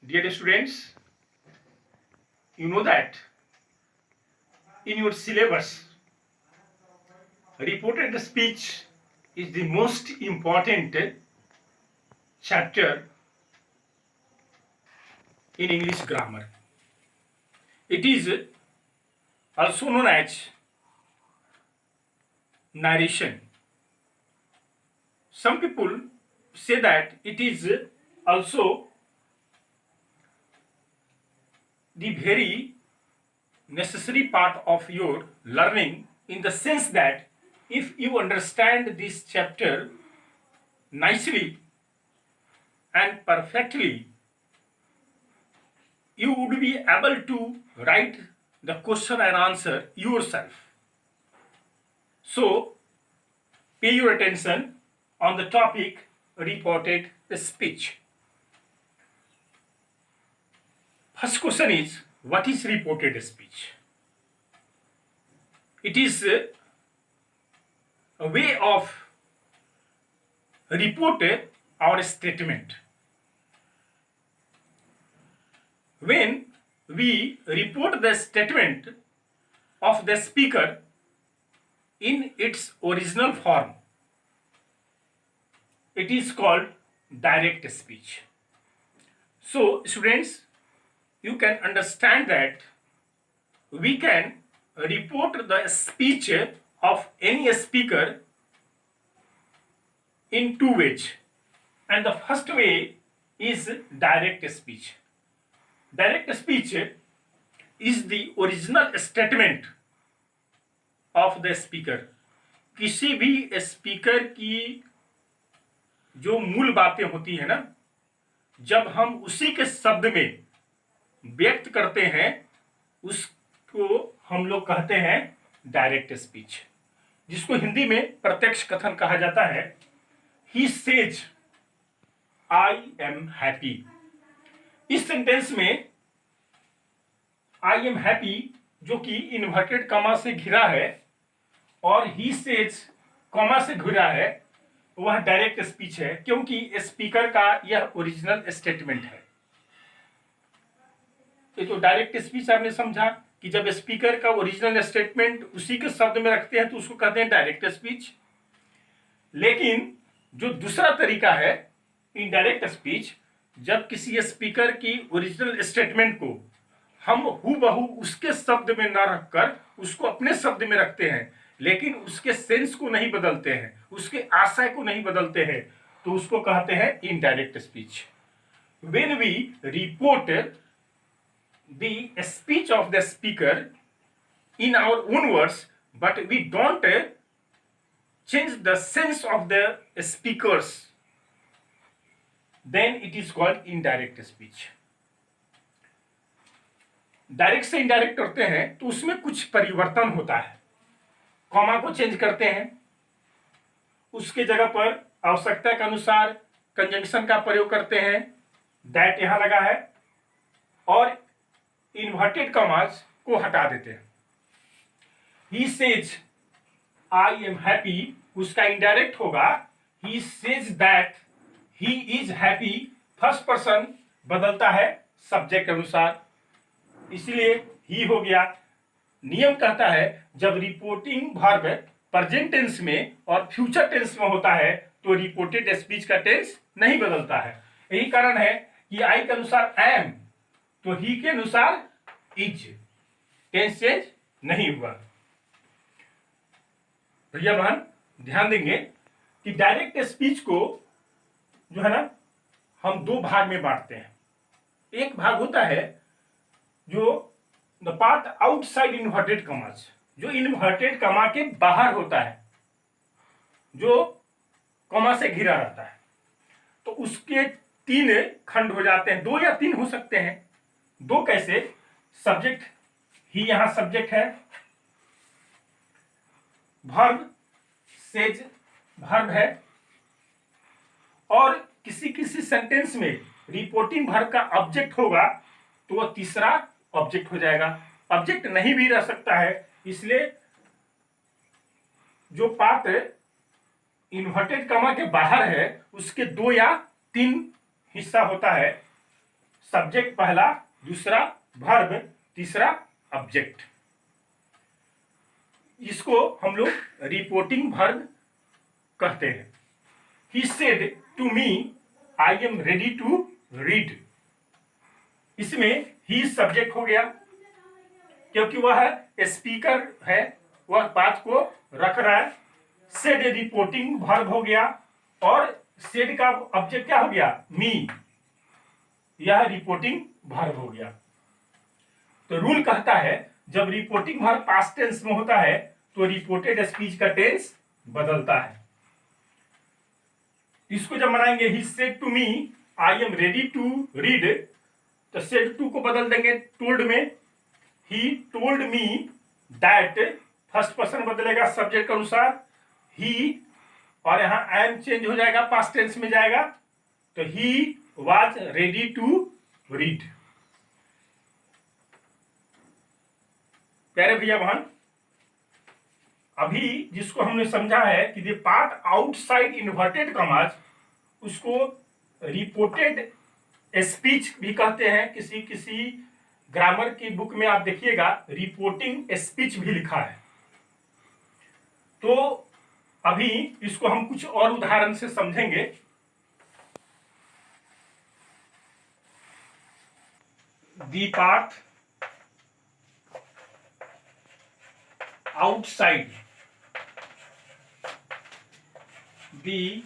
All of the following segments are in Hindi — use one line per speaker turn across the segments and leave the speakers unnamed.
Dear students, you know that in your syllabus, reported speech is the most important chapter in English grammar. It is also known as narration. Some people say that it is also the very necessary part of your learning, in the sense that if you understand this chapter nicely and perfectly, you would be able to write the question and answer yourself. So, pay your attention on the topic reported speech. First question is, what is reported speech? It is a way of report our statement. When we report the statement of the speaker in its original form, it is called direct speech. So, students, you can understand that we can report the speech of any speaker in two ways. And the first way is direct speech. Direct speech is the original statement of the speaker. किसी भी स्पीकर की जो मूल बातें होती है ना, जब हम उसी के शब्द में व्यक्त करते हैं, उसको हम लोग कहते हैं डायरेक्ट स्पीच, जिसको हिंदी में प्रत्यक्ष कथन कहा जाता है. He says I am happy. इस सेंटेंस में आई एम हैप्पी, जो कि इन्वर्टेड कॉमा से घिरा है, और ही सेज कॉमा से घिरा है, वह डायरेक्ट स्पीच है, क्योंकि स्पीकर का यह ओरिजिनल स्टेटमेंट है. ये तो डायरेक्ट स्पीच आपने समझा कि जब स्पीकर का ओरिजिनल स्टेटमेंट उसी के शब्द में रखते हैं तो उसको कहते हैं डायरेक्ट स्पीच. लेकिन जो दूसरा तरीका है इनडायरेक्ट स्पीच, जब किसी स्पीकर की ओरिजिनल स्टेटमेंट को हम हूबहू उसके शब्द में ना रखकर उसको अपने शब्द में रखते हैं, लेकिन उसके सेंस को नहीं बदलते हैं, उसके आशय को नहीं बदलते हैं, तो उसको कहते हैं indirect speech. When we report the speech of the speaker in our own words, but we don't change the sense of the speakers, then it is called indirect speech. Direct से इनडायरेक्ट करते हैं तो उसमें कुछ परिवर्तन होता है. कॉमा को चेंज करते हैं, उसके जगह पर आवश्यकता के अनुसार कंजंक्शन का प्रयोग करते हैं, दैट यहां लगा है, और इन्वर्टेड कॉमास को हटा देते हैं. He says I am happy, उसका इनडायरेक्ट होगा he says that he is happy. First person बदलता है सब्जेक्ट अनुसार, इसलिए ही हो गया. नियम कहता है जब रिपोर्टिंग वर्ब प्रेजेंट टेंस में और फ्यूचर टेंस में होता है तो रिपोर्टेड स्पीच का टेंस नहीं बदलता है. यही कारण है कि आई के अनुसार एम, तो ही के अनुसार इज, टेंस चेंज नहीं हुआ. भैया बहन ध्यान देंगे कि डायरेक्ट स्पीच को जो है ना, हम दो भाग में बांटते हैं. एक भाग होता है जो the part outside inverted commas, जो इन्वर्टेड कॉमा के बाहर होता है, जो कॉमा से घिरा रहता है. तो उसके तीन खंड हो जाते हैं, दो या तीन हो सकते हैं. दो कैसे? सब्जेक्ट, ही यहां सब्जेक्ट है, वर्ब सेज वर्ब है, और किसी किसी सेंटेंस में रिपोर्टिंग वर्ब का ऑब्जेक्ट होगा तो वह तीसरा ऑब्जेक्ट हो जाएगा. ऑब्जेक्ट नहीं भी रह सकता है, इसलिए जो पार्ट इन्वर्टेड कॉमा के बाहर है उसके दो या तीन हिस्सा होता है. सब्जेक्ट पहला, दूसरा वर्ब, तीसरा ऑब्जेक्ट। इसको हम लोग रिपोर्टिंग वर्ब कहते हैं। He said to me, I am ready to read। इसमें ही सब्जेक्ट हो गया क्योंकि वह स्पीकर है, वह बात को रख रहा है। सेड रिपोर्टिंग वर्ब हो गया और सेड का ऑब्जेक्ट क्या हो गया, मी, यह रिपोर्टिंग वर्ब हो गया। तो रूल कहता है जब रिपोर्टिंग वर्ब पास्ट टेंस में होता है तो रिपोर्टेड स्पीच का टेंस बदलता है। इसको जब बनाएंगे he said to me I am ready to read, तो सेड टू को बदल देंगे टोल्ड में। He told me that, first person बदलेगा सब्जेक्ट के अनुसार, ही, और यहाँ आई एम चेंज हो जाएगा, पास्ट टेंस में जाएगा, तो he was ready to read. प्यारे भैया बहन, अभी जिसको हमने समझा है कि the part outside inverted commas, उसको रिपोर्टेड स्पीच भी कहते हैं। किसी किसी ग्रामर की बुक में आप देखिएगा रिपोर्टिंग स्पीच भी लिखा है। तो अभी इसको हम कुछ और उदाहरण से समझेंगे। The part outside the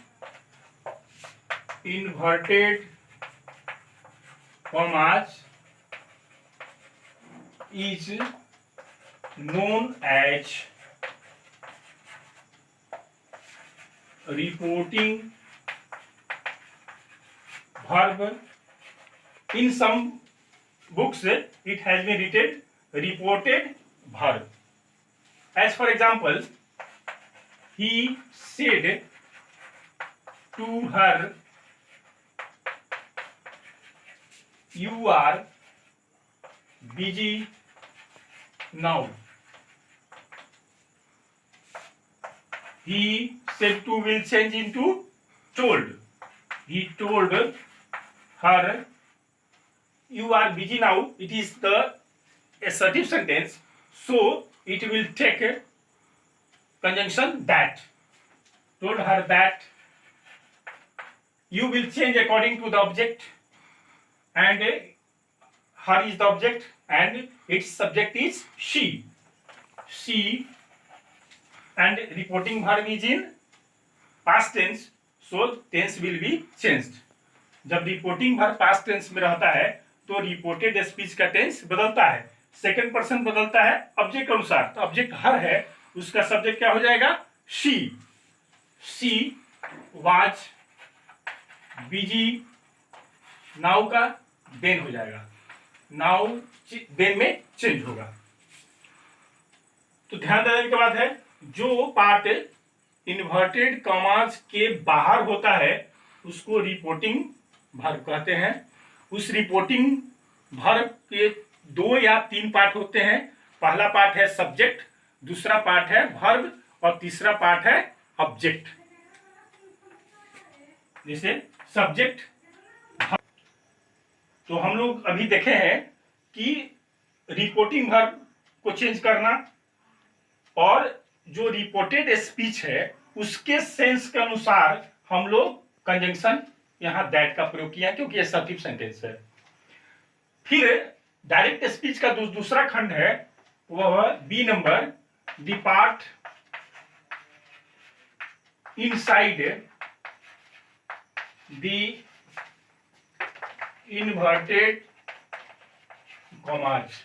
inverted commas is known as reporting verb. In some books it has been written reported verb. As for example, he said to her, you are busy now. He said to will change into told. He told her, you are busy now. It is the assertive sentence, so it will take a conjunction that. Told her that. You will change according to the object, and her is the object and its subject is she. She, and reporting verb is in past tense, so tense will be changed. जब रिपोर्टिंग वर्ब पास्ट टेंस में रहता है तो रिपोर्टेड स्पीच का टेंस बदलता है, सेकंड पर्सन बदलता है ऑब्जेक्ट के अनुसार। तो ऑब्जेक्ट हर है, उसका सब्जेक्ट क्या हो जाएगा, she. She was busy, now का देन हो जाएगा, नाउ देन में चेंज होगा। तो ध्यान देने के बाद है जो पार्ट इन्वर्टेड कॉमास के बाहर होता है उसको रिपोर्टिंग वर्ब कहते हैं। उस रिपोर्टिंग वर्ब के 2 या 3 पार्ट होते हैं। पहला पार्ट है सब्जेक्ट, दूसरा पार्ट है वर्ब और तीसरा पार्ट है ऑब्जेक्ट। जैसे सब्जेक्ट, तो हम लोग अभी देखे हैं कि रिपोर्टिंग वर्ब को चेंज करना और जो रिपोर्टेड स्पीच है उसके सेंस के अनुसार हम लोग कंजंक्शन यहां दैट का प्रयोग किया क्योंकि ये सर्टिव सेंटेंस है। फिर डायरेक्ट स्पीच का दूसरा खंड है, वह B number, the part inside the inverted commas.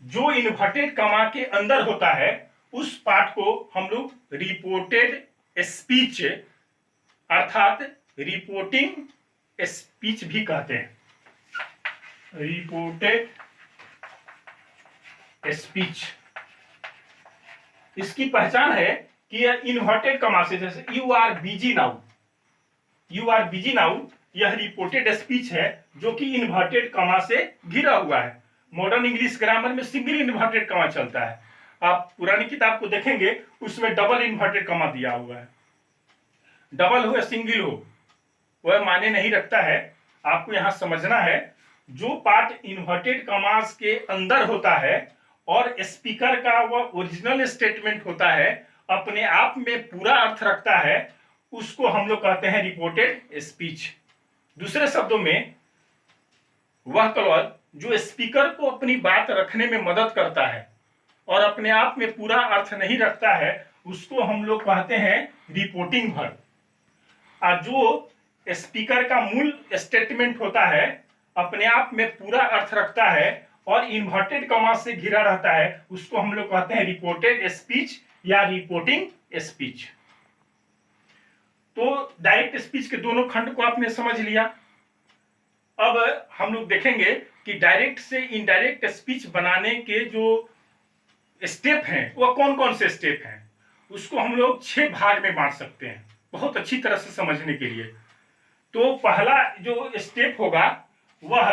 जो इन्वर्टेड कॉमा के अंदर होता है उस पार्ट को हम लोग रिपोर्टेड स्पीच अर्थात रिपोर्टिंग स्पीच भी कहते हैं। रिपोर्टेड स्पीच, इसकी पहचान है कि यह इन्वर्टेड कॉमा से, जैसे you are busy now, you are busy now, यह रिपोर्टेड स्पीच है जो कि इन्वर्टेड कॉमा से घिरा हुआ है। मॉडर्न इंग्लिश ग्रामर में सिंगल इन्वर्टेड कॉमा चलता है। आप पुरानी किताब को देखेंगे उसमें डबल इन्वर्टेड कॉमा दिया हुआ है। डबल हो या सिंगल हो वह मायने नहीं रखता है। आपको यहाँ समझना है, जो पार्ट इन्वर्टेड कॉमास के अंदर होता है और स्पीकर का वह ओरिजिनल स्टेटमेंट होता है, अपने आप में पूरा अर्थ रखता है, उसको हम लोग कहते हैं रिपोर्टेड स्पीच। दूसरे शब्दों में, वह कलर जो स्पीकर को अपनी बात रखने में मदद करता है और अपने आप में पूरा अर्थ नहीं रखता है, उसको हम लोग कहते हैं रिपोर्टिंग वर्ब। और जो स्पीकर का मूल स्टेटमेंट होता है, अपने आप में पूरा अर्थ रखता है और इन्वर्टेड कॉमा से घिरा रहता है, उसको हम लोग कहते हैं रिपोर्टेड स्पीच या रिपोर्टिंग स्पीच। तो डायरेक्ट स्पीच के दोनों खंड को आपने समझ लिया। अब हम लोग देखेंगे कि डायरेक्ट से इनडायरेक्ट स्पीच बनाने के जो स्टेप हैं वह कौन कौन से स्टेप हैं। उसको हम लोग 6 भाग में बांट सकते हैं बहुत अच्छी तरह से समझने के लिए। तो पहला जो स्टेप होगा वह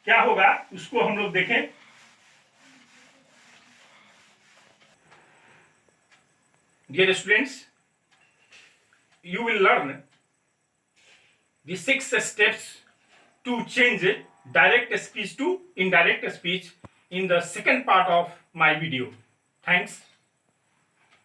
क्या होगा, उसको हम लोग देखें। Dear students, you will learn the 6 steps to change direct speech to indirect speech in the second part of my video. Thanks.